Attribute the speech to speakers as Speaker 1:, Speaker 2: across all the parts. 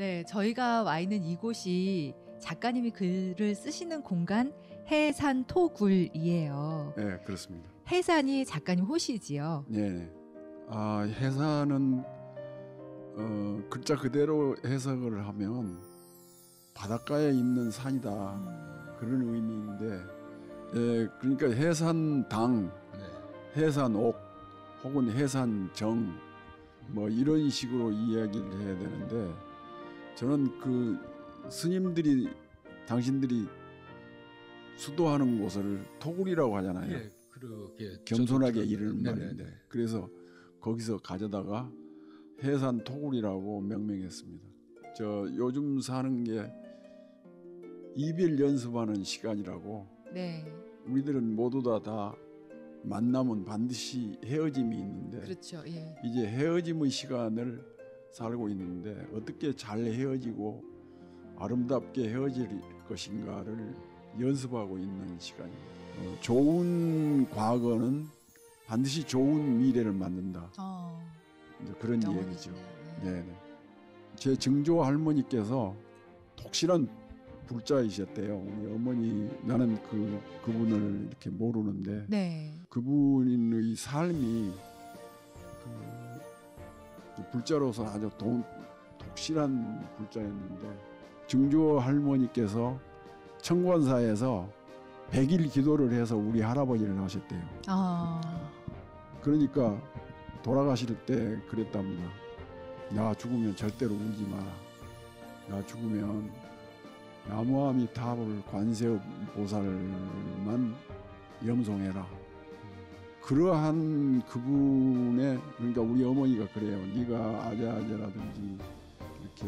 Speaker 1: 네, 저희가 와 있는 이곳이 작가님이 글을 쓰시는 공간 해산토굴이에요.
Speaker 2: 네, 그렇습니다.
Speaker 1: 해산이 작가님 호시지요.
Speaker 2: 네. 해산은 글자 그대로 해석을 하면 바닷가에 있는 산이다. 그런 의미인데, 그러니까 해산당, 해산옥 혹은 해산정 뭐 이런 식으로 이야기를 해야 되는데, 저는 그 스님들이 당신들이 수도하는 곳을 토굴이라고 하잖아요.
Speaker 3: 예, 그렇게
Speaker 2: 겸손하게 이르는 말인데, 그래서 거기서 가져다가 해산 토굴이라고 명명했습니다. 저 요즘 사는 게 이별 연습하는 시간이라고.
Speaker 1: 네.
Speaker 2: 우리들은 모두 다 만나면 반드시 헤어짐이 있는데,
Speaker 1: 그렇죠. 예.
Speaker 2: 이제 헤어짐의 시간을 살고 있는데 어떻게 잘 헤어지고 아름답게 헤어질 것인가를 연습하고 있는 시간입니다. 좋은 과거는 반드시 좋은 미래를 만든다. 이제 그런 이야기죠. 네. 제 증조 할머니께서 독실한 불자이셨대요. 우리 어머니, 나는 그분을 이렇게 모르는데,
Speaker 1: 네.
Speaker 2: 그분의 삶이 불자로서 아주 독실한 불자였는데, 증조 할머니께서 청관사에서 100일 기도를 해서 우리 할아버지를 낳으셨대요. 그러니까 돌아가실 때 그랬답니다. 나 죽으면 절대로 울지 마라. 나 죽으면 나무아미타불 관세음보살만 염송해라. 그러한 그분의, 그러니까 우리 어머니가 그래요. 네가 아재아재라든지 이렇게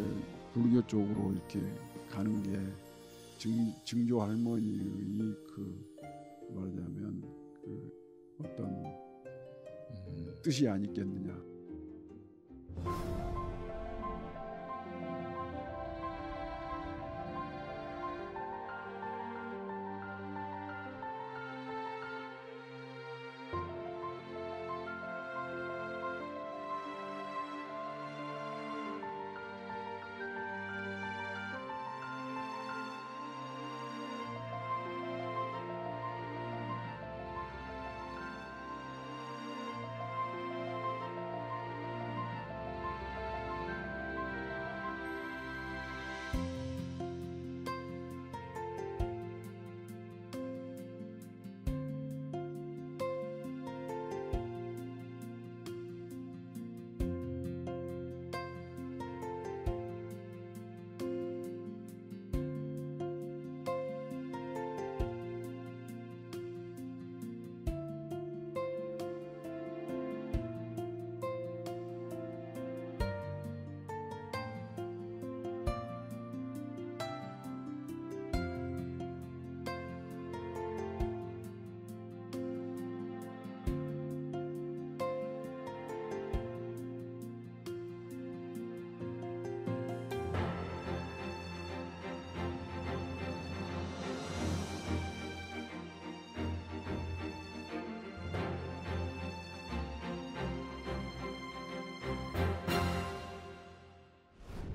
Speaker 2: 불교 쪽으로 이렇게 가는 게 증조 할머니의 말하자면 어떤 뜻이 아니겠느냐.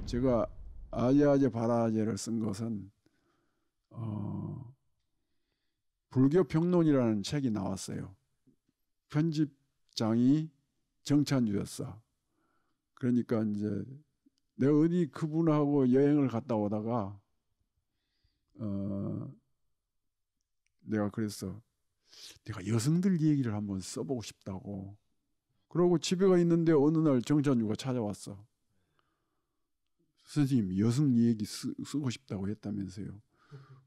Speaker 2: 제가 아재아재 바라아재를 쓴 것은 불교 평론이라는 책이 나왔어요. 편집장이 정찬주였어. 그러니까 이제 내가 어디 그분하고 여행을 갔다 오다가 내가 그랬어. 내가 여성들 얘기를 한번 써보고 싶다고. 그러고 집에 가 있는데 어느 날 정찬주가 찾아왔어. 선생님, 여성 얘기 쓰고 싶다고 했다면서요.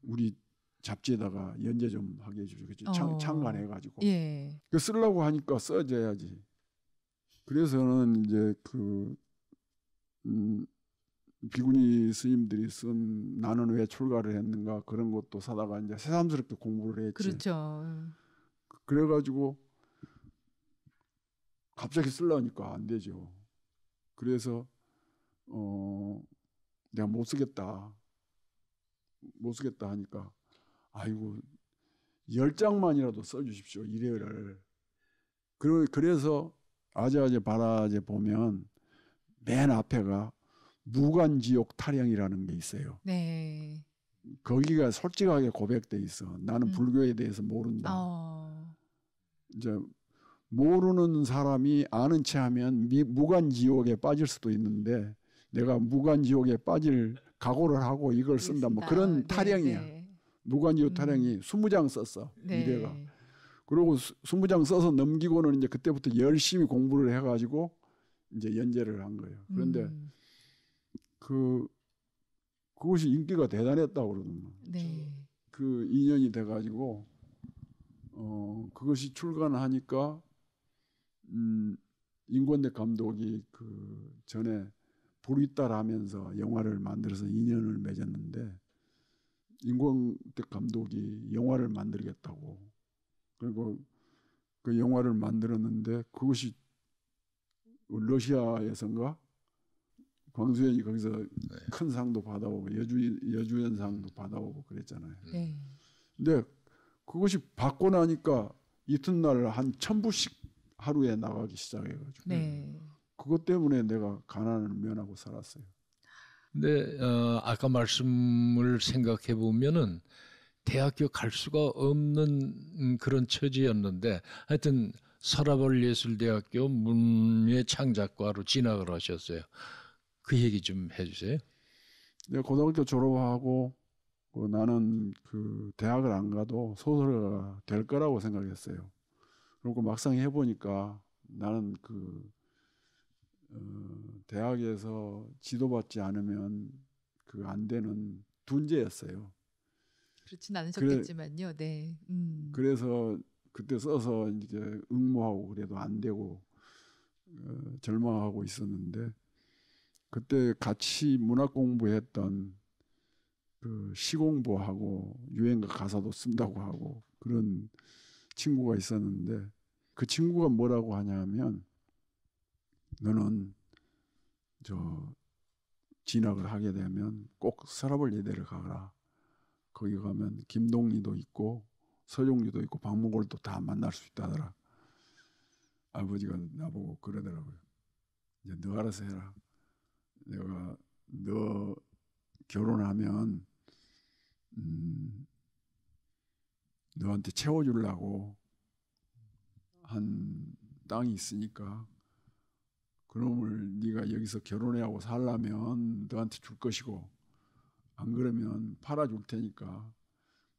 Speaker 2: 우리 잡지에다가 연재 좀 하게 해주죠. 창간해가지고.
Speaker 1: 예.
Speaker 2: 그 쓰려고 하니까 써줘야지. 그래서는 이제 비구니 스님들이 쓴 나는 왜 출가를 했는가 그런 것도 사다가 이제 새삼스럽게 공부를 했지.
Speaker 1: 그렇죠.
Speaker 2: 그래가지고 갑자기 쓰려니까 안 되죠. 그래서 내가 못 쓰겠다 하니까 아이고 10장만이라도 써주십시오. 일회를. 그래서 아재아재 바라아재 보면 맨 앞에가 무간지옥 타령이라는 게 있어요.
Speaker 1: 네.
Speaker 2: 거기가 솔직하게 고백돼 있어. 나는 불교에 대해서 모른다. 이제 모르는 사람이 아는 체하면 무간지옥에 빠질 수도 있는데 내가 무간지옥에 빠질 각오를 하고 이걸 쓴다. 뭐 그런
Speaker 1: 네,
Speaker 2: 타령이야.
Speaker 1: 네.
Speaker 2: 무간지옥 타령이 20장 썼어.
Speaker 1: 네.
Speaker 2: 미래가. 그리고 20장 써서 넘기고는 이제 그때부터 열심히 공부를 해가지고 이제 연재를 한 거예요. 그런데 그것이 인기가 대단했다고 그러더만.
Speaker 1: 네.
Speaker 2: 그 인연이 돼가지고 그것이 출간하니까 인권대 감독이 그 전에 불이 따라하면서 영화를 만들어서 인연을 맺었는데 인권대 감독이 영화를 만들겠다고 그리고 그 영화를 만들었는데 그것이 러시아에선가 광수연이 거기서 큰 상도 받아오고 여주연상도 받아오고 그랬잖아요.
Speaker 1: 네.
Speaker 2: 근데 그것이 받고 나니까 이튿날 한 1000부씩 하루에 나가기 시작해가지고
Speaker 1: 네.
Speaker 2: 그것 때문에 내가 가난을 면하고 살았어요.
Speaker 3: 근데 아까 말씀을 생각해 보면은 대학교 갈 수가 없는 그런 처지였는데 하여튼 서라벌예술대학교 문예창작과로 진학을 하셨어요. 그 얘기 좀 해주세요.
Speaker 2: 내가 고등학교 졸업하고 나는 그 대학을 안 가도 소설가가 될 거라고 생각했어요. 그리고 막상 해보니까 나는 그 대학에서 지도받지 않으면 그 안 되는 둔재였어요.
Speaker 1: 그렇진 않으셨겠지만요. 네.
Speaker 2: 그래서 그때 써서 이제 응모하고 그래도 안 되고 절망하고 있었는데 그때 같이 문학 공부했던 그 시 공부하고 유행가 가사도 쓴다고 하고 그런 친구가 있었는데 그 친구가 뭐라고 하냐면 너는 저 진학을 하게 되면 꼭 서라벌예대를 가라. 거기 가면 김동리도 있고 서종리도 있고 박문골도 다 만날 수 있다더라. 아버지가 나보고 그러더라고요. 이제 너 알아서 해라. 내가 너 결혼하면 너한테 채워주려고 한 땅이 있으니까 그놈을 네가 여기서 결혼하고 살려면 너한테 줄 것이고 안 그러면 팔아줄 테니까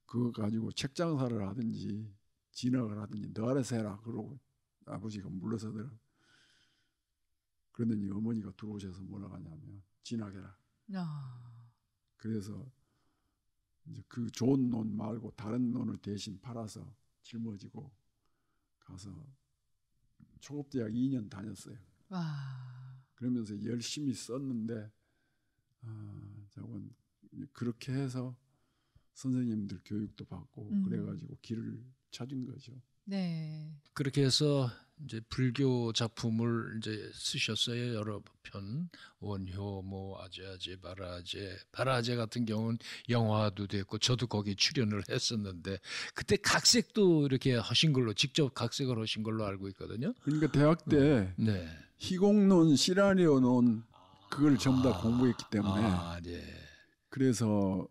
Speaker 2: 그거 가지고 책 장사를 하든지 진학을 하든지 너 알아서 해라. 그러고 아버지가 물러서더라고요. 그러더니 어머니가 들어오셔서 뭐라고 하냐면 진학해라. 그래서 이제 그 좋은 논 말고 다른 논을 대신 팔아서 짊어지고 가서 초급대학 2년 다녔어요.
Speaker 1: 와.
Speaker 2: 그러면서 열심히 썼는데 저건 그렇게 해서 선생님들 교육도 받고 그래가지고 길을 찾은 거죠.
Speaker 1: 네.
Speaker 3: 그렇게 해서 이제 불교 작품을 이제 쓰셨어요. 여러 편 원효, 뭐 아제아제, 바라제 같은 경우는 영화도 됐고 저도 거기 출연을 했었는데 그때 각색도 이렇게 하신 걸로 직접 각색을 하신 걸로 알고 있거든요.
Speaker 2: 그러니까 대학 때
Speaker 3: 네.
Speaker 2: 희곡론, 시나리오론 그걸 전부 다 공부했기 때문에
Speaker 3: 네.
Speaker 2: 그래서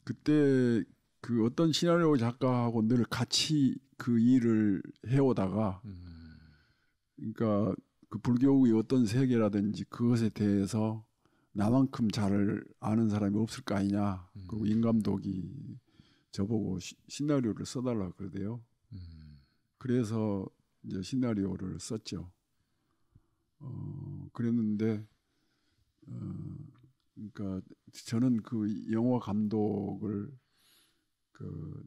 Speaker 2: 그때 그 어떤 시나리오 작가하고 늘 같이 그 일을 해오다가 그러니까 그 불교의 어떤 세계라든지 그것에 대해서 나만큼 잘 아는 사람이 없을 거 아니냐. 그리고 임 감독이 저보고 시나리오를 써달라고 그러대요. 그래서 이제 시나리오를 썼죠. 그랬는데 그러니까 저는 그 영화 감독을 그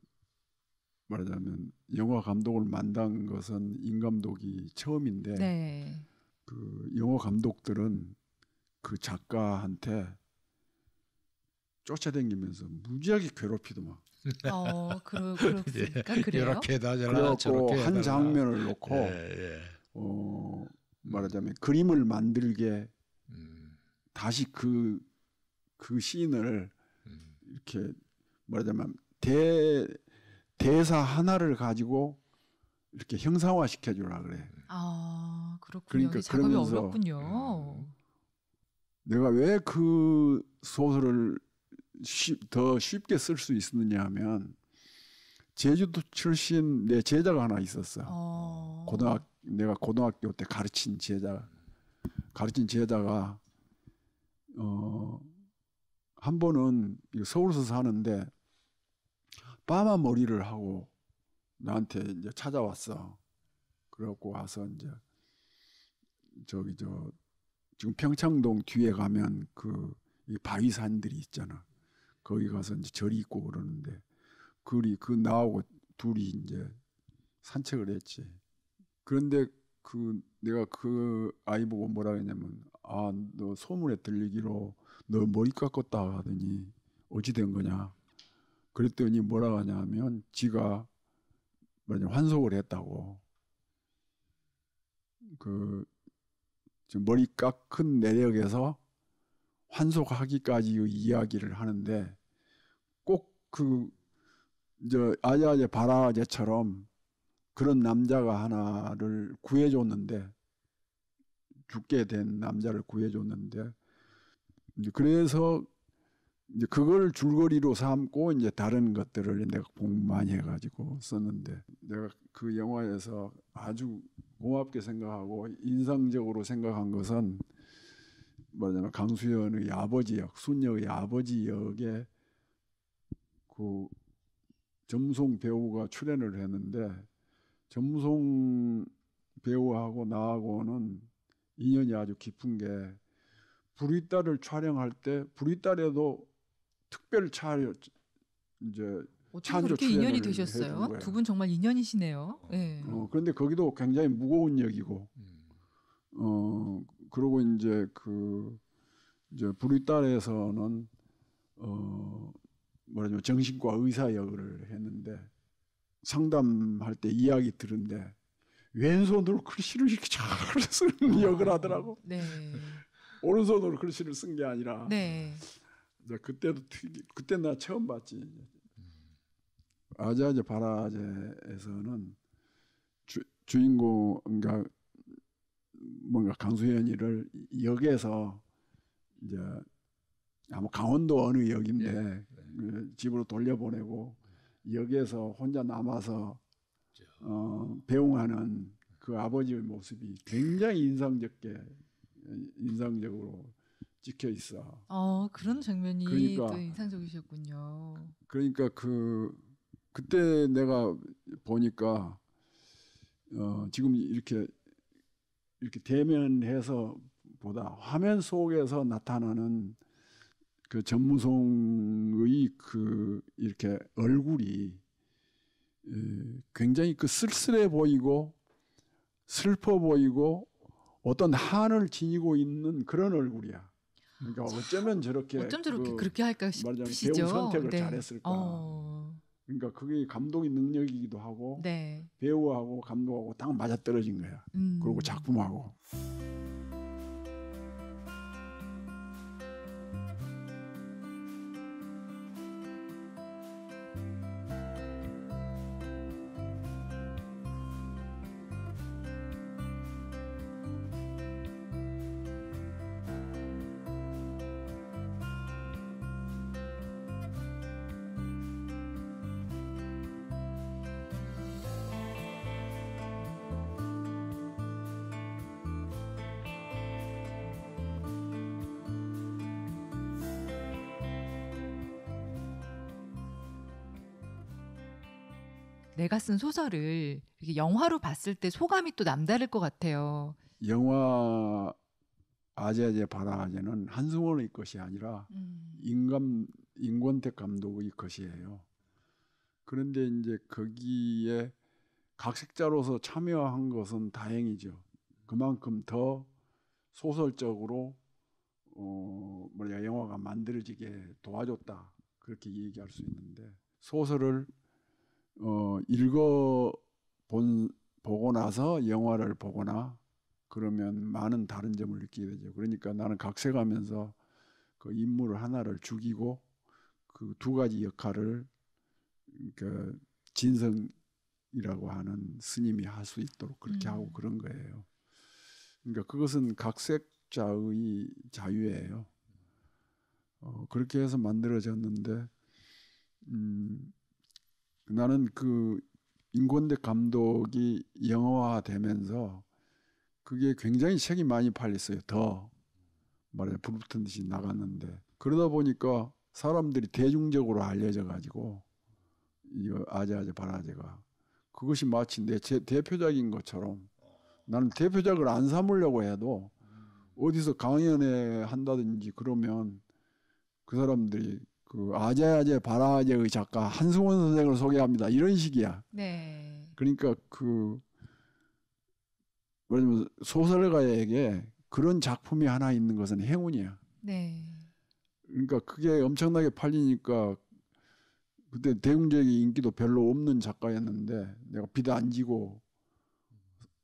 Speaker 2: 말하자면 영화 감독을 만난 것은 임 감독이 처음인데
Speaker 1: 네.
Speaker 2: 그 영화 감독들은 그 작가한테 쫓아다니면서 무지하게 괴롭히더만.
Speaker 1: 그렇습니까? 그래요?
Speaker 3: 이렇게 해달라
Speaker 2: 그래갖고
Speaker 3: 저렇게 해달라.
Speaker 2: 한 장면을 놓고 말하자면 그림을 만들게 다시 그 씬을 이렇게 말하자면 대사 하나를 가지고 이렇게 형상화 시켜주라 그래.
Speaker 1: 그렇군요.
Speaker 2: 그러니까
Speaker 1: 작업이
Speaker 2: 그러면서
Speaker 1: 어렵군요.
Speaker 2: 내가 왜 그 소설을 더 쉽게 쓸 수 있었느냐 하면 제주도 출신 내 제자가 하나 있었어. 내가 고등학교 때 가르친 제자가 한 번은 서울서 사는데 파마 머리를 하고 나한테 이제 찾아왔어. 그래갖고 와서 이제 지금 평창동 뒤에 가면 이 바위산들이 있잖아. 거기 가서 이제 절이 있고 그러는데 나하고 둘이 이제 산책을 했지. 그런데 내가 그 아이 보고 뭐라 했냐면 너 소문에 들리기로 너 머리 깎았다 하더니 어찌 된 거냐. 그랬더니 뭐라 하냐면 지가 환속을 했다고. 지금 머리 깎은 내력에서 환속하기까지의 이야기를 하는데 꼭 아재아재 바라아재처럼 그런 남자가 하나를 구해줬는데 죽게 된 남자를 구해줬는데 이제 그래서 이제 그걸 줄거리로 삼고 이제 다른 것들을 내가 공부 많이 해가지고 썼는데 내가 그 영화에서 아주 고맙게 생각하고 인상적으로 생각한 것은 뭐냐면 강수연의 아버지 역, 순녀의 아버지 역에 점송 배우가 출연을 했는데 점송 배우하고 나하고는 인연이 아주 깊은 게 불이딸을 촬영할 때 불이딸에도 특별 이제
Speaker 1: 어떻게 그렇게 인연이 되셨어요? 두 분 정말 인연이시네요. 네.
Speaker 2: 그런데 거기도 굉장히 무거운 역이고, 그리고 이제 불이딸에서는 뭐라냐면 정신과 의사 역을 했는데 상담할 때 이야기 들은데 왼손으로 글씨를 이렇게 잘 쓰는 역을 하더라고.
Speaker 1: 네.
Speaker 2: 오른손으로 글씨를 쓴 게 아니라.
Speaker 1: 네.
Speaker 2: 그때 나 처음 봤지. 아재아재 바라아재에서는 주인공 뭔가 강수현이를 역에서 이제 아마 강원도 어느 역인데 집으로 돌려보내고 역에서 혼자 남아서 배웅하는 그 아버지의 모습이 굉장히 인상적으로 찍혀 있어.
Speaker 1: 그런 장면이 또 인상적이셨군요.
Speaker 2: 그러니까 그때 내가 보니까 지금 이렇게 대면해서 보다 화면 속에서 나타나는 그 전무송의 이렇게 얼굴이 굉장히 쓸쓸해 보이고 슬퍼 보이고 어떤 한을 지니고 있는 그런 얼굴이야. 그러니까 어쩜 저렇게
Speaker 1: 그렇게 할까 싶으시죠.
Speaker 2: 배우 선택을 잘했을까. 그러니까 그게 감독의 능력이기도 하고
Speaker 1: 네.
Speaker 2: 배우하고 감독하고 딱 맞아떨어진 거야. 그리고 작품하고.
Speaker 1: 내가 쓴 소설을 이렇게 영화로 봤을 때 소감이 또 남다를 것 같아요.
Speaker 2: 영화 아재아재 바라아재는 한승원의 것이 아니라 임권택 감독의 것이에요. 그런데 이제 거기에 각색자로서 참여한 것은 다행이죠. 그만큼 더 소설적으로 영화가 만들어지게 도와줬다. 그렇게 얘기할 수 있는데 소설을 보고 나서 영화를 보거나 그러면 많은 다른 점을 느끼게 되죠. 그러니까 나는 각색하면서 그 인물 하나를 죽이고 그 두 가지 역할을 진성이라고 하는 스님이 할 수 있도록 그렇게 하고 그런 거예요. 그러니까 그것은 각색 작곡자의 자유예요. 그렇게 해서 만들어졌는데 나는 그 인권대 감독이 영화화되면서 그게 굉장히 책이 많이 팔렸어요. 더 말해 불붙은 듯이 나갔는데 그러다 보니까 사람들이 대중적으로 알려져 가지고 이거 아재아재 바라제가 그것이 마치 내 제 대표작인 것처럼 나는 대표작을 안 삼으려고 해도 어디서 강연회 한다든지 그러면 그 사람들이 그 아재아재 바라제의 작가 한승원 선생을 소개합니다. 이런 식이야.
Speaker 1: 네.
Speaker 2: 그러니까 그 뭐냐면 소설가에게 그런 작품이 하나 있는 것은 행운이야.
Speaker 1: 네.
Speaker 2: 그러니까 그게 엄청나게 팔리니까 그때 대중적인 인기도 별로 없는 작가였는데 내가 비도 안 지고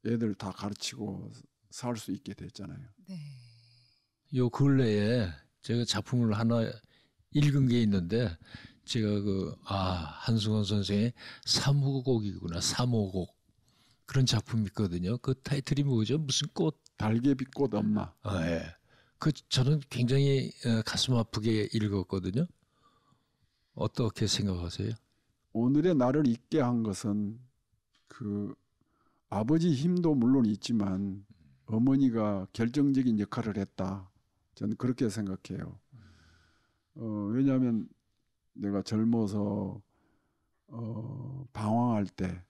Speaker 2: 애들 다 가르치고 살 수 있게 됐잖아요.
Speaker 1: 네.
Speaker 3: 요 근래에 제가 작품을 하나 읽은 게 있는데 제가 한승원 선생의 3호곡이구나. 3호곡 그런 작품이 있거든요. 그 타이틀이 뭐죠? 무슨 꽃?
Speaker 2: 달개비꽃 엄마.
Speaker 3: 예. 그 저는 굉장히 가슴 아프게 읽었거든요. 어떻게 생각하세요?
Speaker 2: 오늘의 나를 있게 한 것은 그 아버지 힘도 물론 있지만 어머니가 결정적인 역할을 했다. 저는 그렇게 생각해요. 왜냐하면 내가 젊어서 방황할 때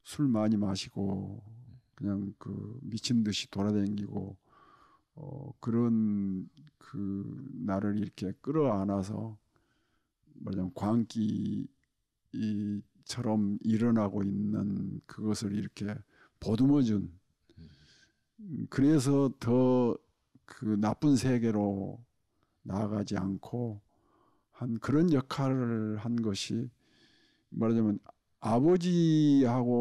Speaker 2: 술 많이 마시고 그냥 그 미친 듯이 돌아다니고 그런 그 나를 이렇게 끌어안아서 말하자면 광기처럼 일어나고 있는 그것을 이렇게 보듬어준 그래서 더 그 나쁜 세계로 나아가지 않고 한 그런 역할을 한 것이 말하자면 아버지하고는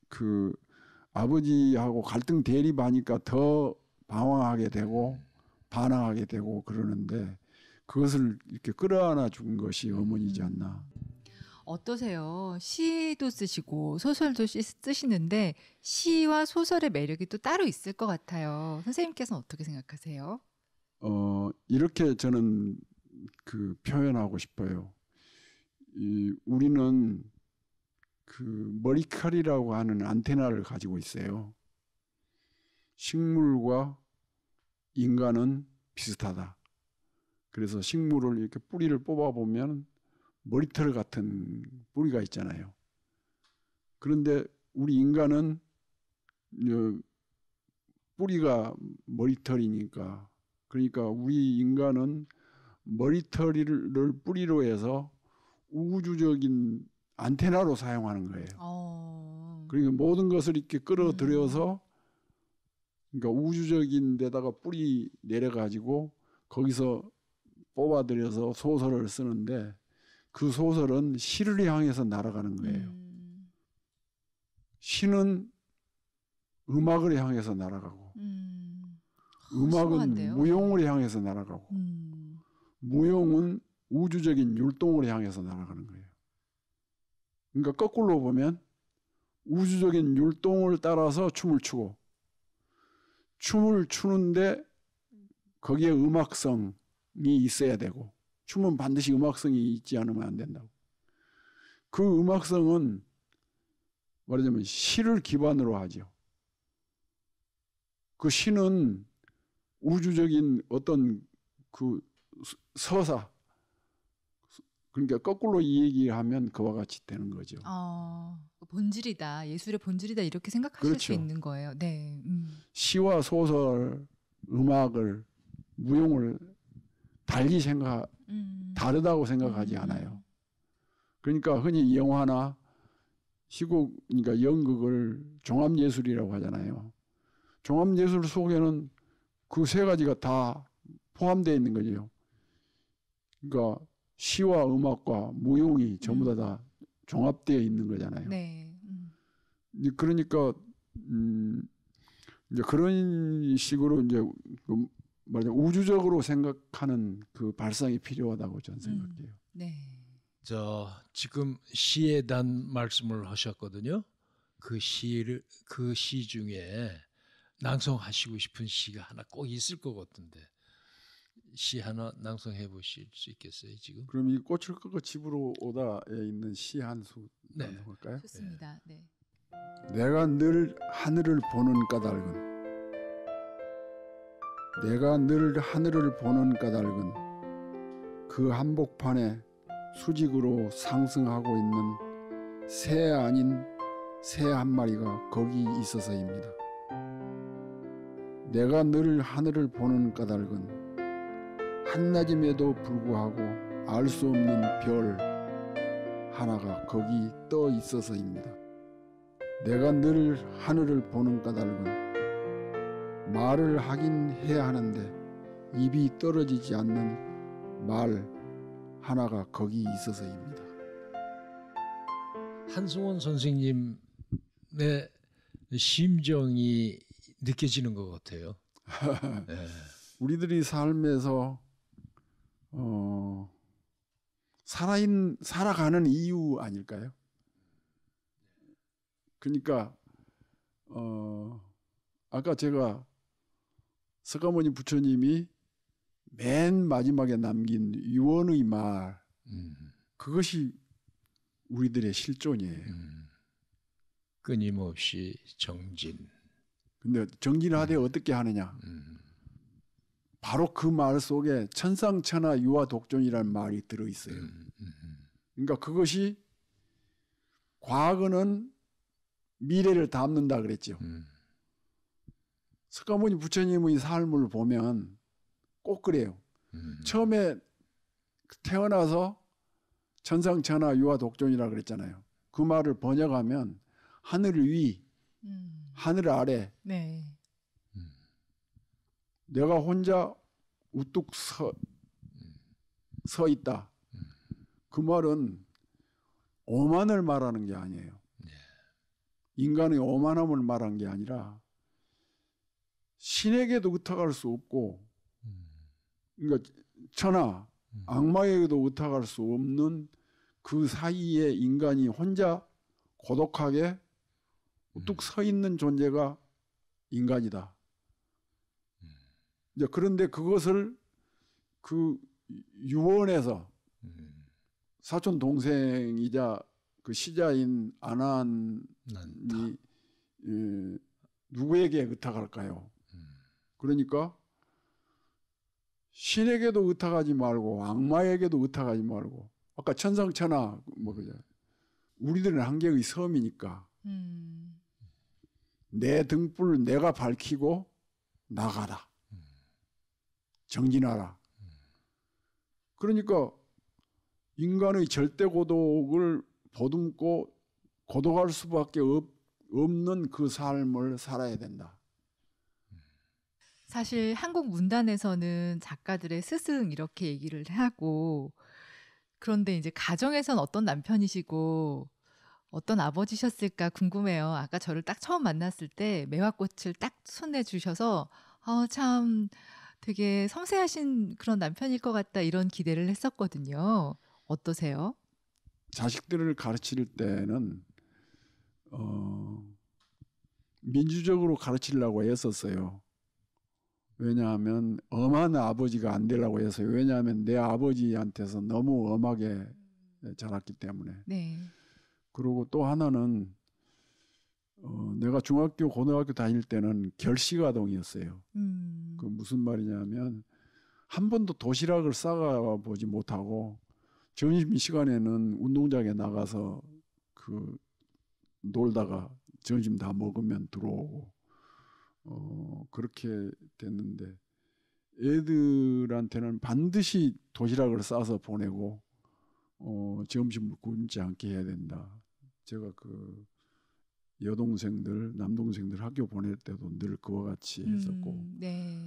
Speaker 2: 그 아버지하고 갈등 대립하니까 더 방황하게 되고 반항하게 되고 그러는데 그것을 이렇게 끌어안아 준 것이 어머니지 않나.
Speaker 1: 어떠세요? 시도 쓰시고 소설도 쓰시는데 시와 소설의 매력이 또 따로 있을 것 같아요. 선생님께서는 어떻게 생각하세요?
Speaker 2: 이렇게 저는 그 표현하고 싶어요. 우리는 그 머리칼이라고 하는 안테나를 가지고 있어요. 식물과 인간은 비슷하다. 그래서 식물을 이렇게 뿌리를 뽑아보면 머리털 같은 뿌리가 있잖아요. 그런데 우리 인간은 뿌리가 머리털이니까 그러니까 우리 인간은 머리털을 뿌리로 해서 우주적인 안테나로 사용하는 거예요. 그러니까 모든 것을 이렇게 끌어들여서 그러니까 우주적인 데다가 뿌리 내려가지고 거기서 뽑아들여서 소설을 쓰는데 그 소설은 시를 향해서 날아가는 거예요. 시는 음악을 향해서 날아가고 음악은
Speaker 1: 심오한데요?
Speaker 2: 무용을 향해서 날아가고 무용은 우주적인 율동을 향해서 날아가는 거예요. 그러니까 거꾸로 보면 우주적인 율동을 따라서 춤을 추고 춤을 추는데 거기에 음악성이 있어야 되고 춤은 반드시 음악성이 있지 않으면 안 된다고. 그 음악성은 말하자면 시를 기반으로 하죠. 그 시는 우주적인 어떤 그 서사 그러니까 거꾸로 이 얘기하면 그와 같이 되는 거죠.
Speaker 1: 본질이다. 예술의 본질이다. 이렇게 생각하실
Speaker 2: 그렇죠.
Speaker 1: 수 있는 거예요. 네.
Speaker 2: 시와 소설, 음악을, 무용을 달리 다르다고 생각하지 않아요. 그러니까 흔히 영화나 시곡, 그러니까 연극을 종합예술이라고 하잖아요. 종합예술 속에는 그 세 가지가 다 포함되어 있는 거죠. 그러니까 시와 음악과 무용이 전부 다 종합되어 있는 거잖아요.
Speaker 1: 네.
Speaker 2: 그러니까 이제 그런 식으로 이제 말하자면 우주적으로 생각하는 그 발상이 필요하다고 저는 생각해요.
Speaker 1: 네.
Speaker 3: 지금 시에 대한 말씀을 하셨거든요. 그 시 중에 낭송하시고 싶은 시가 하나 꼭 있을 것 같은데 시 하나 낭송해 보실 수 있겠어요 지금?
Speaker 2: 그럼 이 꽃을 끄고 집으로 오다에 있는 시 한 수
Speaker 3: 네.
Speaker 2: 낭송할까요?
Speaker 1: 좋습니다. 네.
Speaker 2: 내가 늘 하늘을 보는 까닭은 내가 늘 하늘을 보는 까닭은 그 한복판에 수직으로 상승하고 있는 새 아닌 새 한 마리가 거기 있어서입니다. 내가 늘 하늘을 보는 까닭은 한낮임에도 불구하고 알 수 없는 별 하나가 거기 떠 있어서입니다. 내가 늘 하늘을 보는 까닭은 말을 하긴 해야 하는데 입이 떨어지지 않는 말 하나가 거기 있어서입니다.
Speaker 3: 한승원 선생님의 심정이 느껴지는 것 같아요. 네.
Speaker 2: 우리들이 삶에서 살아가는 이유 아닐까요? 그러니까 아까 제가 석가모니 부처님이 맨 마지막에 남긴 유언의 말 그것이 우리들의 실존이에요.
Speaker 3: 끊임없이 정진.
Speaker 2: 근데 정진하되 어떻게 하느냐? 바로 그 말 속에 천상천하 유아 독존이라는 말이 들어있어요. 그러니까 그것이 과거는 미래를 담는다 그랬죠. 석가모니 부처님의 삶을 보면 꼭 그래요. 처음에 태어나서 천상천하 유아 독존이라 그랬잖아요. 그 말을 번역하면 하늘 위, 하늘 아래.
Speaker 1: 네.
Speaker 2: 내가 혼자 우뚝 서 있다. 그 말은 오만을 말하는 게 아니에요. 인간의 오만함을 말한 게 아니라 신에게도 의탁할 수 없고, 그러니까 천하, 악마에게도 의탁할 수 없는 그 사이에 인간이 혼자 고독하게 우뚝 서 있는 존재가 인간이다. 이제 그런데 그것을 그 유언에서 사촌 동생이자 그 시자인 아난이 누구에게 의탁할까요? 그러니까 신에게도 의탁하지 말고 악마에게도 의탁하지 말고 아까 천상천하 뭐 그죠? 우리들은 한계의 섬이니까 내 등불 내가 밝히고 나가라. 정진하라. 그러니까 인간의 절대 고독을 보듬고 고독할 수밖에 없는 그 삶을 살아야 된다.
Speaker 1: 사실 한국 문단에서는 작가들의 스승 이렇게 얘기를 하고, 그런데 이제 가정에선 어떤 남편이시고 어떤 아버지셨을까 궁금해요. 아까 저를 딱 처음 만났을 때 매화꽃을 딱 손에 주셔서 참 되게 섬세하신 그런 남편일 것 같다 이런 기대를 했었거든요. 어떠세요?
Speaker 2: 자식들을 가르칠 때는 민주적으로 가르치려고 애썼어요. 왜냐하면 엄한 아버지가 안 되려고 해서요. 왜냐하면 내 아버지한테서 너무 엄하게 자랐기 때문에.
Speaker 1: 네.
Speaker 2: 그리고 또 하나는 내가 중학교, 고등학교 다닐 때는 결식아동이었어요. 그 무슨 말이냐면 한 번도 도시락을 싸가 보지 못하고 점심 시간에는 운동장에 나가서 그 놀다가 점심 다 먹으면 들어오고 그렇게 됐는데 애들한테는 반드시 도시락을 싸서 보내고 점심을 굶지 않게 해야 된다. 제가 그 여동생들, 남동생들 학교 보낼 때도 늘 그와 같이 했었고
Speaker 1: 네.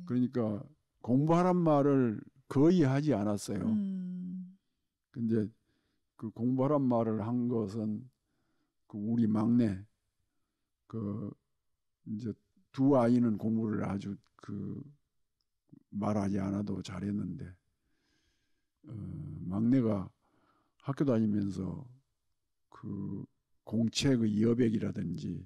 Speaker 2: 그러니까 공부하란 말을 거의 하지 않았어요. 근데 그 공부하란 말을 한 것은 그 우리 막내 그 이제 두 아이는 공부를 아주 그 말하지 않아도 잘했는데 막내가 학교 다니면서 그 공책의 여백이라든지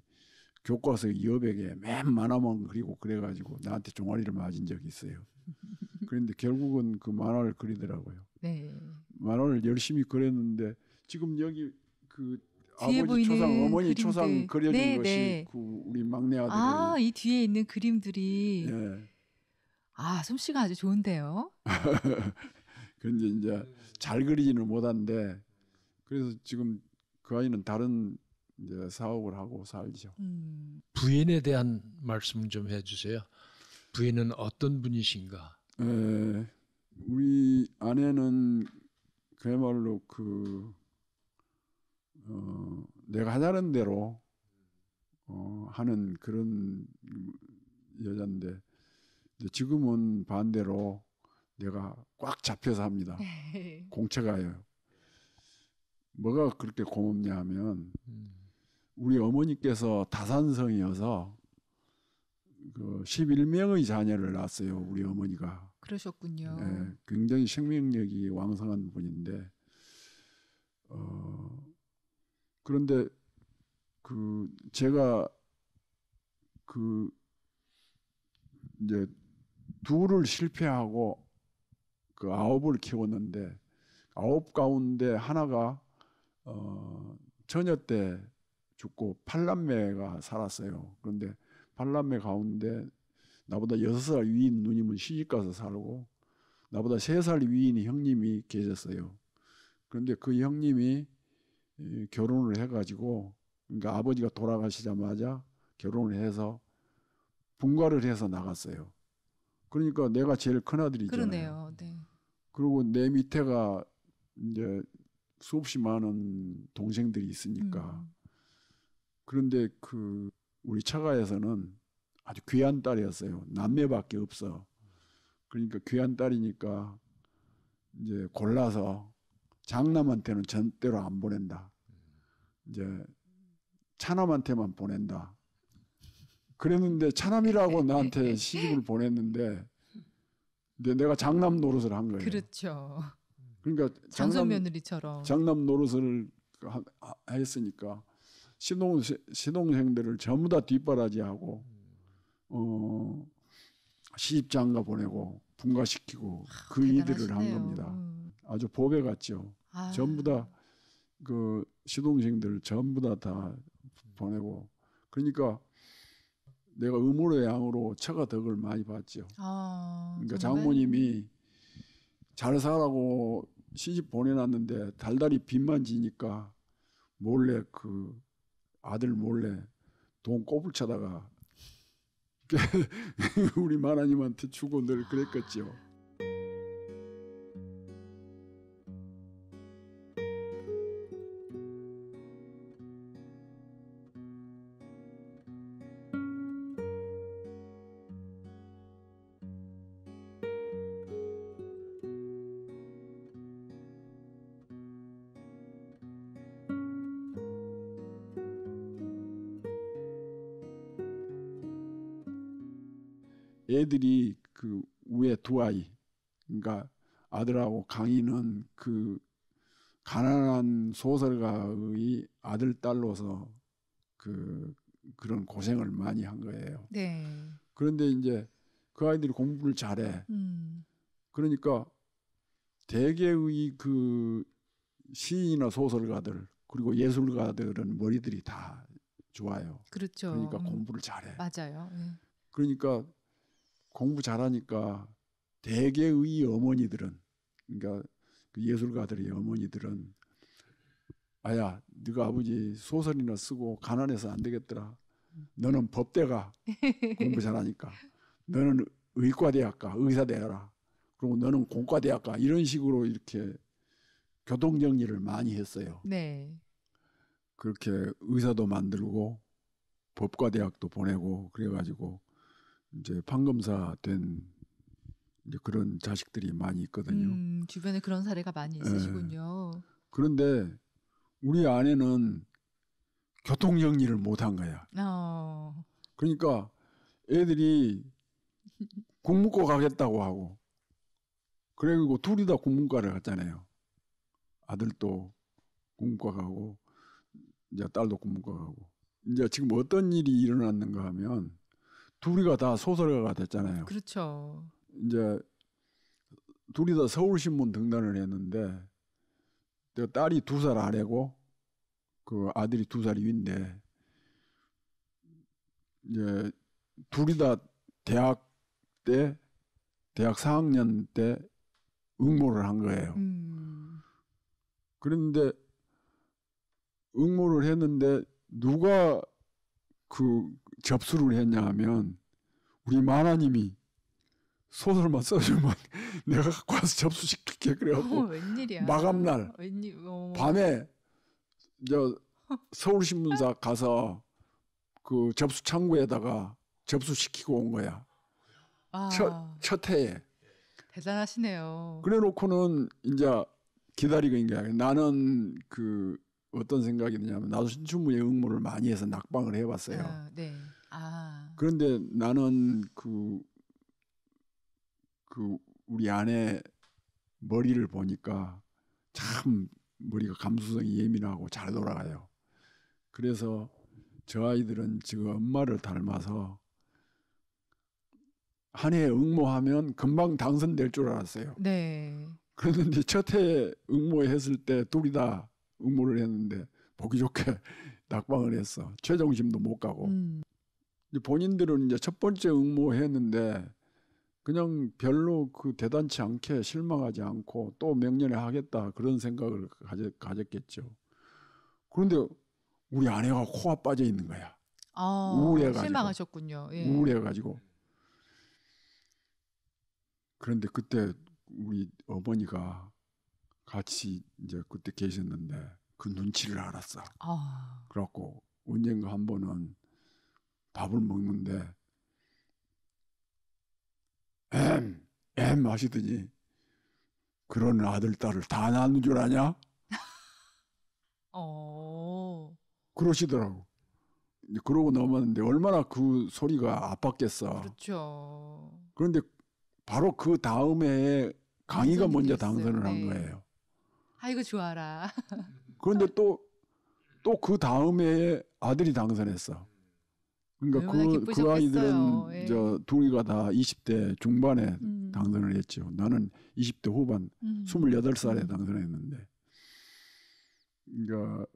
Speaker 2: 교과서 여백에 맨 만화만 그리고 그래가지고 나한테 종아리를 맞은 적이 있어요. 그런데 결국은 그 만화를 그리더라고요.
Speaker 1: 네.
Speaker 2: 만화를 열심히 그렸는데 지금 여기 그
Speaker 1: 뒤에
Speaker 2: 아버지 초상,
Speaker 1: 보이는
Speaker 2: 어머니
Speaker 1: 그림들.
Speaker 2: 초상 그려진
Speaker 1: 네,
Speaker 2: 것이
Speaker 1: 네.
Speaker 2: 그 우리 막내 아들의
Speaker 1: 아, 이 뒤에 있는 그림들이
Speaker 2: 예.
Speaker 1: 아, 솜씨가 아주 좋은데요.
Speaker 2: 그런데 이제 잘 그리지는 못한데 그래서 지금 그 아이는 다른 이제 사업을 하고 살죠.
Speaker 3: 부인에 대한 말씀 좀 해주세요. 부인은 어떤 분이신가?
Speaker 2: 우리 아내는 그야말로 내가 하자는 대로 하는 그런 여잔데 지금은 반대로 내가 꽉 잡혀서 합니다. 공처가요. 뭐가 그렇게 고맙냐 하면 우리 어머니께서 다산성이어서 그 11명의 자녀를 낳았어요. 우리 어머니가.
Speaker 1: 그러셨군요.
Speaker 2: 네, 굉장히 생명력이 왕성한 분인데 그런데 제가 이제 둘을 실패하고 그 9을 키웠는데 9 가운데 하나가 처녀 때 죽고 8남매가 살았어요. 그런데 8남매 가운데 나보다 6살 위인 누님은 시집가서 살고 나보다 3살 위인 형님이 계셨어요. 그런데 그 형님이 결혼을 해가지고 그러니까 아버지가 돌아가시자마자 결혼을 해서 분가를 해서 나갔어요. 그러니까 내가 제일 큰 아들이잖아요.
Speaker 1: 그러네요. 네.
Speaker 2: 그리고 내 밑에가 이제 수없이 많은 동생들이 있으니까. 그런데 우리 처가에서는 아주 귀한 딸이었어요. 남매밖에 없어. 그러니까 귀한 딸이니까 이제 골라서 장남한테는 절대로 안 보낸다. 이제 차남한테만 보낸다. 그랬는데 차남이라고 나한테 시집을 보냈는데 내가 장남 노릇을 한 거예요.
Speaker 1: 그렇죠.
Speaker 2: 그러니까
Speaker 1: 장손 며느리처럼.
Speaker 2: 장남 노릇을 했으니까 시동생들을 전부 다 뒷바라지하고 시집장가 보내고 분가시키고 그 일들을 한 겁니다. 아주 보배 같죠. 전부 다 그 시동생들 전부 다 보내고 그러니까 내가 음으로 양으로 처가 덕을 많이 봤죠. 그러니까 장모님이 잘 살라고 시집 보내놨는데 달달이 빚만 지니까 몰래 아들 몰래 돈 꼬불 쳐다가 우리 마나님한테 주고 늘 그랬겠죠. 애들이 그 위에 두 아이, 그러니까 아들하고 강희는 그 가난한 소설가의 아들 딸로서 그런 고생을 많이 한 거예요.
Speaker 1: 네.
Speaker 2: 그런데 이제 그 아이들이 공부를 잘해. 그러니까 대개의 그 시인이나 소설가들 그리고 예술가들은 머리들이 다 좋아요.
Speaker 1: 그렇죠.
Speaker 2: 그러니까 공부를 잘해.
Speaker 1: 맞아요. 네.
Speaker 2: 그러니까 공부 잘하니까 대개의 어머니들은 그러니까 그 예술가들의 어머니들은 아야 네가 아버지 소설이나 쓰고 가난해서 안 되겠더라. 너는 법대가 공부 잘하니까 너는 의과대학 가 의사 되어라. 그리고 너는 공과대학 가 이런 식으로 이렇게 교통정리를 많이 했어요.
Speaker 1: 네.
Speaker 2: 그렇게 의사도 만들고 법과대학도 보내고 그래가지고 이제 판검사 된 이제 그런 자식들이 많이 있거든요.
Speaker 1: 주변에 그런 사례가 많이 있으시군요.
Speaker 2: 그런데 우리 아내는 교통정리를 못한 거야. 그러니까 애들이 국문과 가겠다고 하고 그리고 둘이 다 국문과를 갔잖아요. 아들도 국문과 가고 이제 딸도 국문과 가고 이제 지금 어떤 일이 일어났는가 하면 둘이가 다 소설가가 됐잖아요.
Speaker 1: 그렇죠.
Speaker 2: 이제 둘이 다 서울신문 등단을 했는데 딸이 2살 아래고 그 아들이 2살 위인데 이제 둘이 다 대학 4학년 때 응모를 한 거예요. 그런데 응모를 했는데 누가 그 접수를 했냐 하면 우리 마나님이 소설만 써주면 내가 갖고 와서 접수시킬게 그래갖고
Speaker 1: 웬일이야.
Speaker 2: 마감날 밤에 저 서울신문사 가서 그 접수 창구에다가 접수시키고 온 거야. 첫 해에.
Speaker 1: 대단하시네요.
Speaker 2: 그래놓고는 이제 기다리고 있는 게 아니라 나는 그 어떤 생각이 드냐면 나도 신춘문예 응모를 많이 해서 낙방을 해봤어요.
Speaker 1: 네.
Speaker 2: 그런데 나는 그 우리 아내 머리를 보니까 참 머리가 감수성이 예민하고 잘 돌아가요. 그래서 저 아이들은 지금 엄마를 닮아서 한 해 응모하면 금방 당선될 줄 알았어요.
Speaker 1: 네.
Speaker 2: 그런데 첫 해 응모했을 때 둘이 다 응모를 했는데 보기 좋게 낙방을 했어. 최종심도 못 가고. 본인들은 이제 첫 번째 응모했는데 그냥 별로 그 대단치 않게 실망하지 않고 또 명년에 하겠다 그런 생각을 가졌겠죠. 그런데 우리 아내가 코가 빠져 있는 거야. 우울해가지고.
Speaker 1: 실망하셨군요. 예.
Speaker 2: 우울해가지고. 그런데 그때 우리 어머니가 같이 이제 그때 계셨는데 그 눈치를 알았어. 그래갖고 언젠가 한 번은 밥을 먹는데 마시더니 그런 아들 딸을 다 낳는 줄 아냐? 그러시더라고. 그러고 넘었는데 얼마나 그 소리가 아팠겠어.
Speaker 1: 그렇죠.
Speaker 2: 그런데 바로 그 다음에 강희가 먼저 당선을 한
Speaker 1: 네.
Speaker 2: 거예요.
Speaker 1: 아이고 좋아라.
Speaker 2: 그런데 또 그 다음에 아들이 당선했어. 그러니까 그 아이들은
Speaker 1: 예.
Speaker 2: 저 둘이가 다 20대 중반에 당선을 했죠. 나는 20대 후반 28살에 당선했는데. 그러니까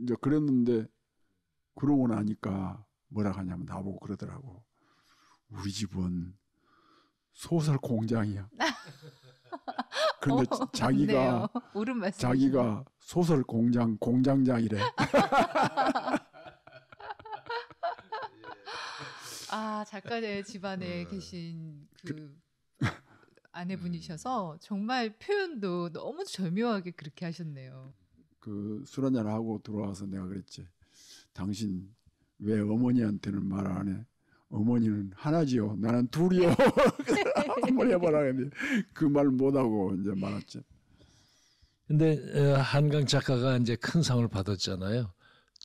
Speaker 2: 이제 그랬는데 그러고 나니까 뭐라 하냐면 나보고 그러더라고. 우리 집은 소설 공장이야. 그런데 자기가 소설 공장장이래.
Speaker 1: 작가의 집안에 계신 그 아내분이셔서 정말 표현도 너무 절묘하게 그렇게 하셨네요.
Speaker 2: 그 술 한잔 하고 들어와서 내가 그랬지. 당신 왜 어머니한테는 말 안 해? 어머니는 하나지요. 나는 둘이요. 한번 해봐라. 근데 그 말 못하고 이제 말았지.
Speaker 3: 근데 한강 작가가 이제 큰 상을 받았잖아요.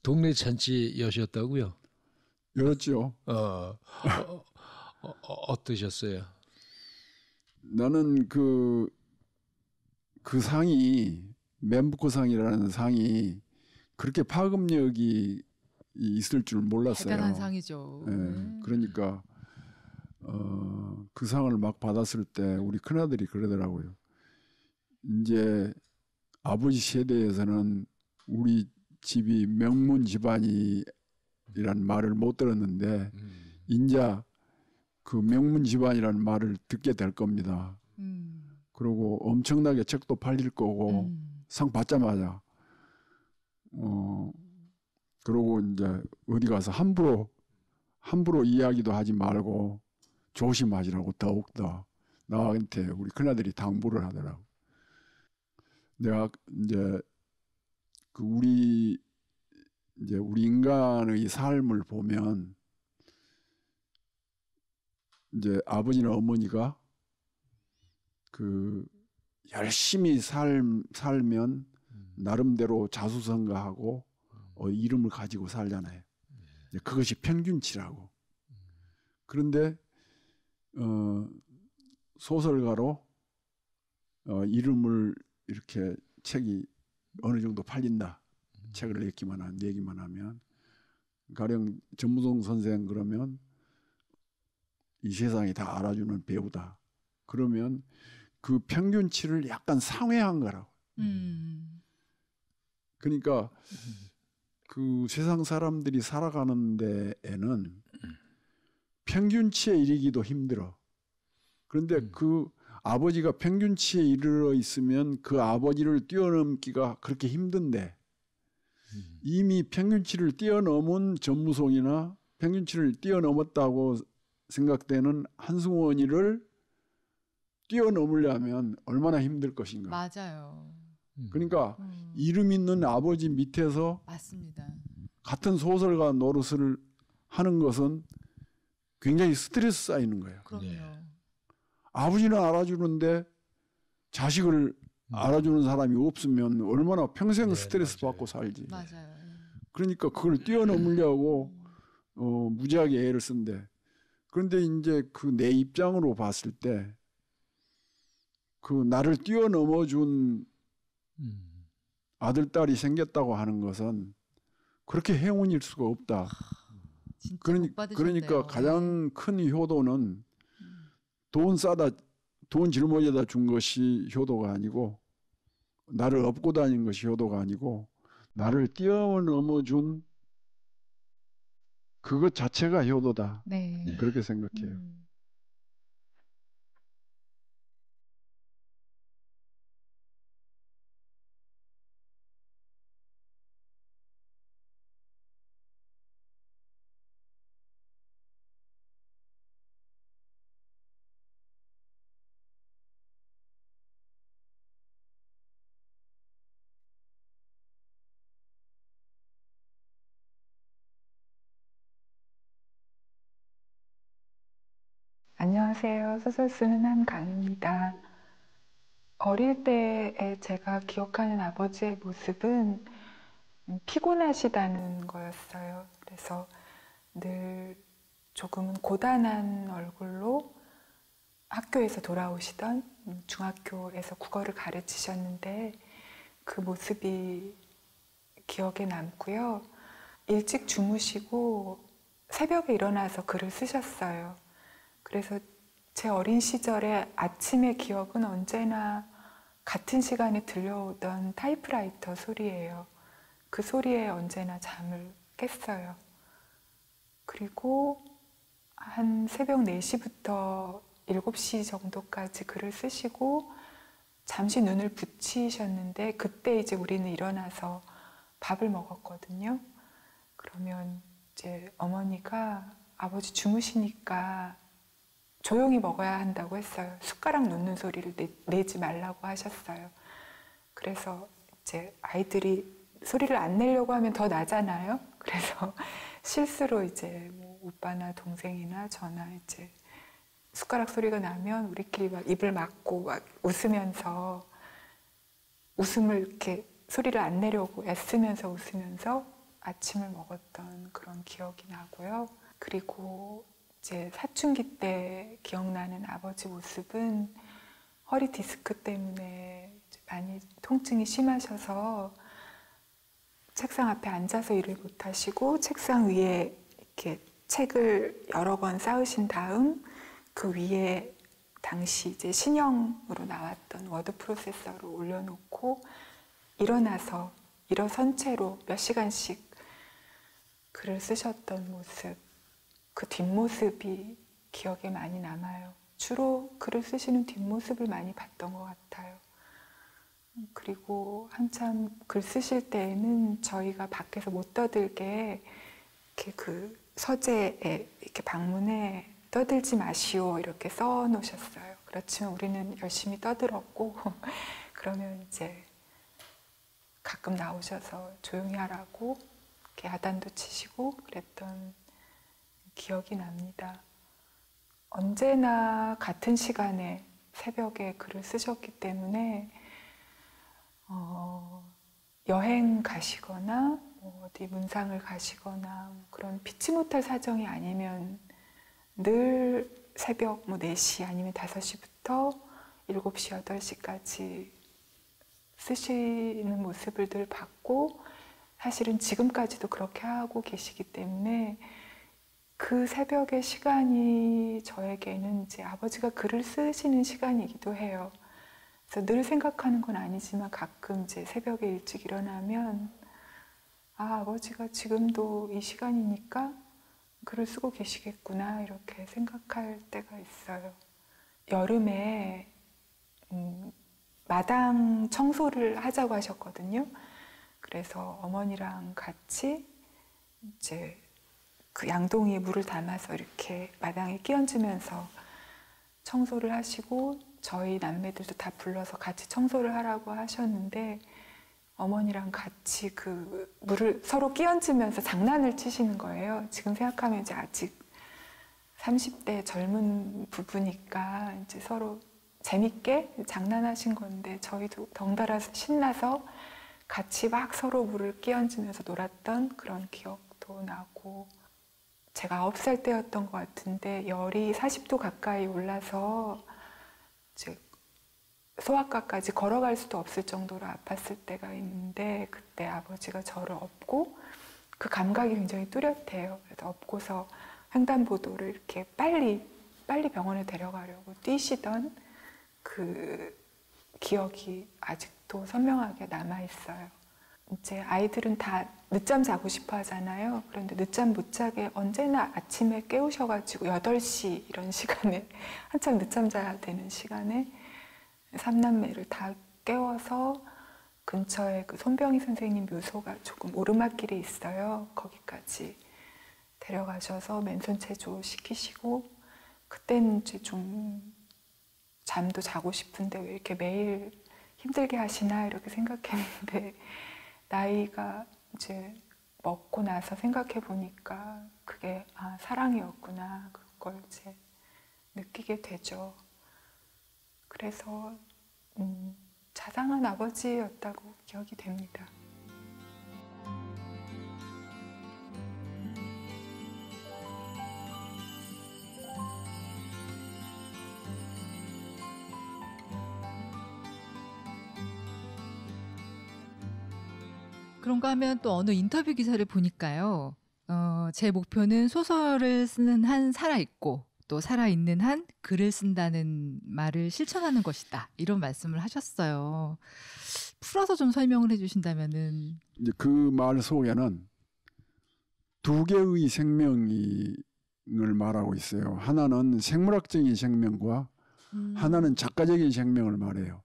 Speaker 3: 동네 잔치 여셨다고요?
Speaker 2: 열었죠.
Speaker 3: 어떠셨어요?
Speaker 2: 나는 그 상이 맨부커상이라는 상이 그렇게 파급력이 있을 줄 몰랐어요.
Speaker 1: 대단한 상이죠.
Speaker 2: 그러니까 그 상을 막 받았을 때 우리 큰아들이 그러더라고요. 이제 아버지 세대에서는 우리 집이 명문 집안이란 말을 못 들었는데 인자 그 명문 집안이라는 말을 듣게 될 겁니다. 그리고 엄청나게 책도 팔릴 거고 상 받자마자 그러고 이제 어디 가서 함부로 이야기도 하지 말고 조심하시라고 더욱더 나한테 우리 큰아들이 당부를 하더라고. 내가 이제 그 우리 인간의 삶을 보면 이제 아버지나 어머니가 그 열심히 살면 나름대로 자수성가하고 이름을 가지고 살잖아요. 그것이 평균치라고. 그런데 소설가로 이름을 이렇게 책이 어느 정도 팔린다. 책을 내기만 하면 가령 전무동 선생 그러면 이 세상이 다 알아주는 배우다. 그러면 그 평균치를 약간 상회한 거라고. 그러니까 그 세상 사람들이 살아가는 데에는 평균치에 이르기도 힘들어. 그런데 그 아버지가 평균치에 이르러 있으면 그 아버지를 뛰어넘기가 그렇게 힘든데 이미 평균치를 뛰어넘은 전무송이나 평균치를 뛰어넘었다고 생각되는 한승원이를 뛰어넘으려면 얼마나 힘들 것인가.
Speaker 1: 맞아요.
Speaker 2: 그러니까 이름 있는 아버지 밑에서
Speaker 1: 맞습니다.
Speaker 2: 같은 소설가 노릇을 하는 것은 굉장히 스트레스 쌓이는 거예요.
Speaker 1: 그럼요.
Speaker 3: 네.
Speaker 2: 아버지는 알아주는데 자식을 알아주는 사람이 없으면 얼마나 평생
Speaker 3: 네,
Speaker 2: 스트레스
Speaker 3: 맞아요.
Speaker 2: 받고 살지.
Speaker 1: 맞아요.
Speaker 2: 그러니까 그걸 뛰어넘으려고 무지하게 애를 쓴대. 그런데 이제 그 내 입장으로 봤을 때 그 나를 뛰어넘어준 아들, 딸이 생겼다고 하는 것은 그렇게 행운일 수가 없다.
Speaker 1: 진짜
Speaker 2: 그러니,
Speaker 1: 복 받으셨네요.
Speaker 2: 그러니까 가장 큰 효도는 돈 짊어져다 준 것이 효도가 아니고 나를 업고 다닌 것이 효도가 아니고 나를 뛰어넘어 준 그것 자체가 효도다.
Speaker 1: 네.
Speaker 2: 그렇게 생각해요.
Speaker 4: 안녕하세요. 소설 쓰는 한강입니다. 어릴 때에 제가 기억하는 아버지의 모습은 피곤하시다는 거였어요. 그래서 늘 조금은 고단한 얼굴로 학교에서 돌아오시던 중학교에서 국어를 가르치셨는데 그 모습이 기억에 남고요. 일찍 주무시고 새벽에 일어나서 글을 쓰셨어요. 그래서 제 어린 시절에 아침의 기억은 언제나 같은 시간에 들려오던 타이프라이터 소리예요. 그 소리에 언제나 잠을 깼어요. 그리고 한 새벽 4시부터 7시 정도까지 글을 쓰시고 잠시 눈을 붙이셨는데 그때 이제 우리는 일어나서 밥을 먹었거든요. 그러면 이제 어머니가 아버지 주무시니까 조용히 먹어야 한다고 했어요. 숟가락 놓는 소리를 내지 말라고 하셨어요. 그래서 이제 아이들이 소리를 안 내려고 하면 더 나잖아요. 그래서 실수로 이제 뭐 오빠나 동생이나 저나 이제 숟가락 소리가 나면 우리끼리 막 입을 막고 막 웃으면서 웃음을 이렇게 소리를 안 내려고 애쓰면서 웃으면서 아침을 먹었던 그런 기억이 나고요. 그리고 이제 사춘기 때 기억나는 아버지 모습은 허리 디스크 때문에 많이 통증이 심하셔서 책상 앞에 앉아서 일을 못 하시고 책상 위에 이렇게 책을 여러 권 쌓으신 다음 그 위에 당시 이제 신형으로 나왔던 워드 프로세서를 올려놓고 일어나서 일어선 채로 몇 시간씩 글을 쓰셨던 모습, 그 뒷모습이 기억에 많이 남아요. 주로 글을 쓰시는 뒷모습을 많이 봤던 것 같아요. 그리고 한참 글 쓰실 때에는 저희가 밖에서 못 떠들게 이렇게 그 서재에 이렇게 방문에 떠들지 마시오 이렇게 써 놓으셨어요. 그렇지만 우리는 열심히 떠들었고 그러면 이제 가끔 나오셔서 조용히 하라고 이렇게 야단도 치시고 그랬던 기억이 납니다. 언제나 같은 시간에 새벽에 글을 쓰셨기 때문에 여행 가시거나 뭐 어디 문상을 가시거나 그런 피치 못할 사정이 아니면 늘 새벽 뭐 4시 아니면 5시부터 7시, 8시까지 쓰시는 모습을 늘 봤고 사실은 지금까지도 그렇게 하고 계시기 때문에 그 새벽의 시간이 저에게는 이제 아버지가 글을 쓰시는 시간이기도 해요. 그래서 늘 생각하는 건 아니지만 가끔 이제 새벽에 일찍 일어나면 아버지가 지금도 이 시간이니까 글을 쓰고 계시겠구나 이렇게 생각할 때가 있어요. 여름에 마당 청소를 하자고 하셨거든요. 그래서 어머니랑 같이 이제 그 양동이에 물을 담아서 이렇게 마당에 끼얹으면서 청소를 하시고 저희 남매들도 다 불러서 같이 청소를 하라고 하셨는데 어머니랑 같이 그 물을 서로 끼얹으면서 장난을 치시는 거예요. 지금 생각하면 이제 아직 30대 젊은 부부니까 이제 서로 재밌게 장난하신 건데 저희도 덩달아 신나서 같이 막 서로 물을 끼얹으면서 놀았던 그런 기억도 나고 제가 9살 때였던 것 같은데 열이 40도 가까이 올라서 이제 소아과까지 걸어갈 수도 없을 정도로 아팠을 때가 있는데 그때 아버지가 저를 업고 그 감각이 굉장히 뚜렷해요. 그래서 업고서 횡단보도를 이렇게 빨리 병원에 데려가려고 뛰시던 그 기억이 아직도 선명하게 남아있어요. 이제 아이들은 다 늦잠 자고 싶어 하잖아요. 그런데 늦잠 못 자게 언제나 아침에 깨우셔가지고 8시 이런 시간에 한참 늦잠 자야 되는 시간에 삼남매를 다 깨워서 근처에 그 손병희 선생님 묘소가 조금 오르막길에 있어요. 거기까지 데려가셔서 맨손 체조 시키시고 그때는 이제 좀 잠도 자고 싶은데 왜 이렇게 매일 힘들게 하시나 이렇게 생각했는데 나이가 이제 먹고 나서 생각해 보니까 그게 사랑이었구나 그걸 이제 느끼게 되죠. 그래서 자상한 아버지였다고 기억이 됩니다.
Speaker 1: 그런가 하면 또 어느 인터뷰 기사를 보니까요. 제 목표는 소설을 쓰는 한 살아있고 또 살아있는 한 글을 쓴다는 말을 실천하는 것이다. 이런 말씀을 하셨어요. 풀어서 좀 설명을 해주신다면은.
Speaker 2: 이제 그 말 속에는 두 개의 생명을 말하고 있어요. 하나는 생물학적인 생명과 하나는 작가적인 생명을 말해요.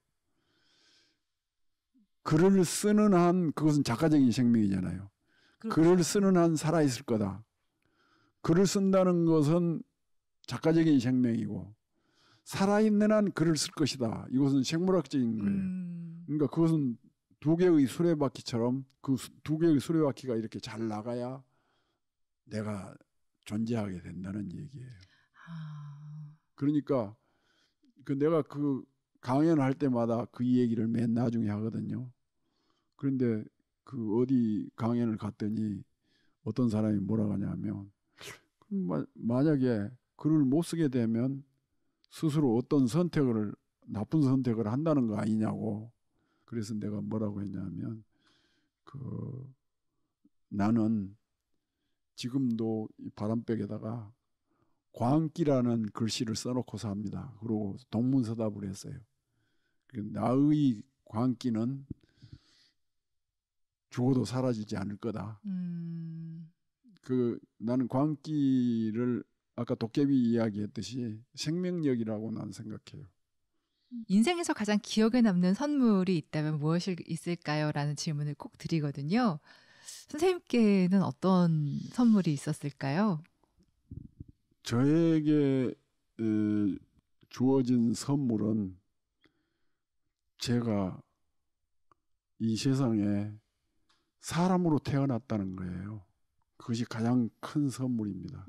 Speaker 2: 글을 쓰는 한 그것은 작가적인 생명이잖아요. 그렇죠. 글을 쓰는 한 살아있을 거다. 글을 쓴다는 것은 작가적인 생명이고 살아있는 한 글을 쓸 것이다. 이것은 생물학적인 거예요. 그러니까 그것은 두 개의 수레바퀴처럼 그 두 개의 수레바퀴가 이렇게 잘 나가야 내가 존재하게 된다는 얘기예요. 그러니까 내가 그 강연을 할 때마다 그 얘기를 맨 나중에 하거든요. 그런데 그 어디 강연을 갔더니 어떤 사람이 뭐라고 하냐면 만약에 글을 못 쓰게 되면 스스로 어떤 나쁜 선택을 한다는 거 아니냐고. 그래서 내가 뭐라고 했냐면 나는 지금도 이 바람백에다가 광기라는 글씨를 써놓고 삽니다. 그리고 동문서답을 했어요. 나의 광기는 죽어도 사라지지 않을 거다. 나는 광기를 아까 도깨비 이야기했듯이 생명력이라고 난 생각해요.
Speaker 1: 인생에서 가장 기억에 남는 선물이 있다면 무엇이 있을까요? 라는 질문을 꼭 드리거든요. 선생님께는 어떤 선물이 있었을까요?
Speaker 2: 저에게 주어진 선물은 제가 이 세상에 사람으로 태어났다는 거예요. 그것이 가장 큰 선물입니다.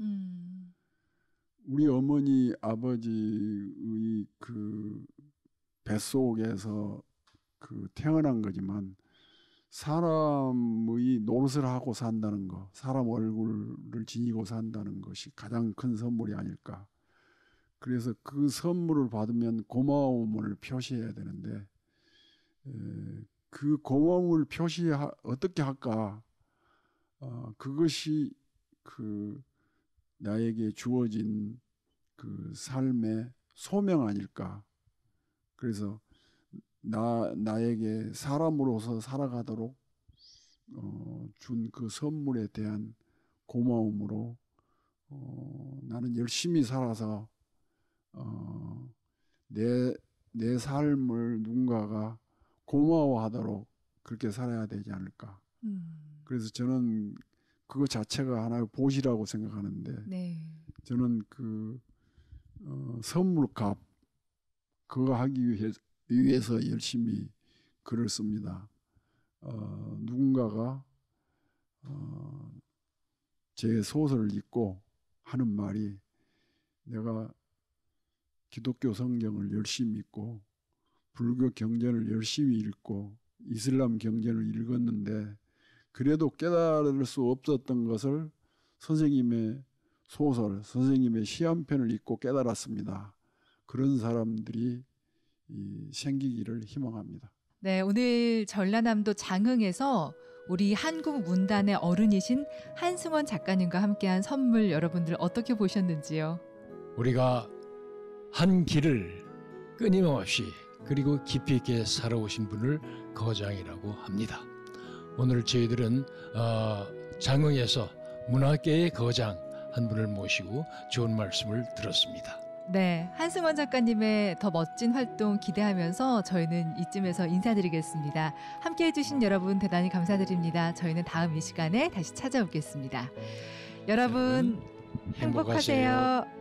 Speaker 2: 우리 어머니 아버지의 그 뱃속에서 태어난 거지만 사람의 노릇을 하고 산다는 거, 사람 얼굴을 지니고 산다는 것이 가장 큰 선물이 아닐까. 그래서 그 선물을 받으면 고마움을 표시해야 되는데 그 고마움을 어떻게 할까 그것이 그 나에게 주어진 그 삶의 소명 아닐까. 그래서 나에게 사람으로서 살아가도록 준 그 선물에 대한 고마움으로 나는 열심히 살아서 내 삶을 누군가가 고마워하도록 그렇게 살아야 되지 않을까. 그래서 저는 그거 자체가 하나의 보시라고 생각하는데
Speaker 1: 네.
Speaker 2: 저는 그 선물값 그거 하기 위해서 열심히 글을 씁니다. 누군가가 제 소설을 읽고 하는 말이 내가 기독교 성경을 열심히 읽고 불교 경전을 열심히 읽고 이슬람 경전을 읽었는데 그래도 깨달을 수 없었던 것을 선생님의 소설, 선생님의 시 한 편을 읽고 깨달았습니다. 그런 사람들이 생기기를 희망합니다.
Speaker 1: 네, 오늘 전라남도 장흥에서 우리 한국 문단의 어른이신 한승원 작가님과 함께한 선물 여러분들 어떻게 보셨는지요?
Speaker 3: 우리가 한 길을 끊임없이 그리고 깊이 있게 살아오신 분을 거장이라고 합니다. 오늘 저희들은 장흥에서 문화계의 거장 한 분을 모시고 좋은 말씀을 들었습니다.
Speaker 1: 네, 한승원 작가님의 더 멋진 활동 기대하면서 저희는 이쯤에서 인사드리겠습니다. 함께해 주신 여러분 대단히 감사드립니다. 저희는 다음 이 시간에 다시 찾아오겠습니다. 여러분 행복하세요.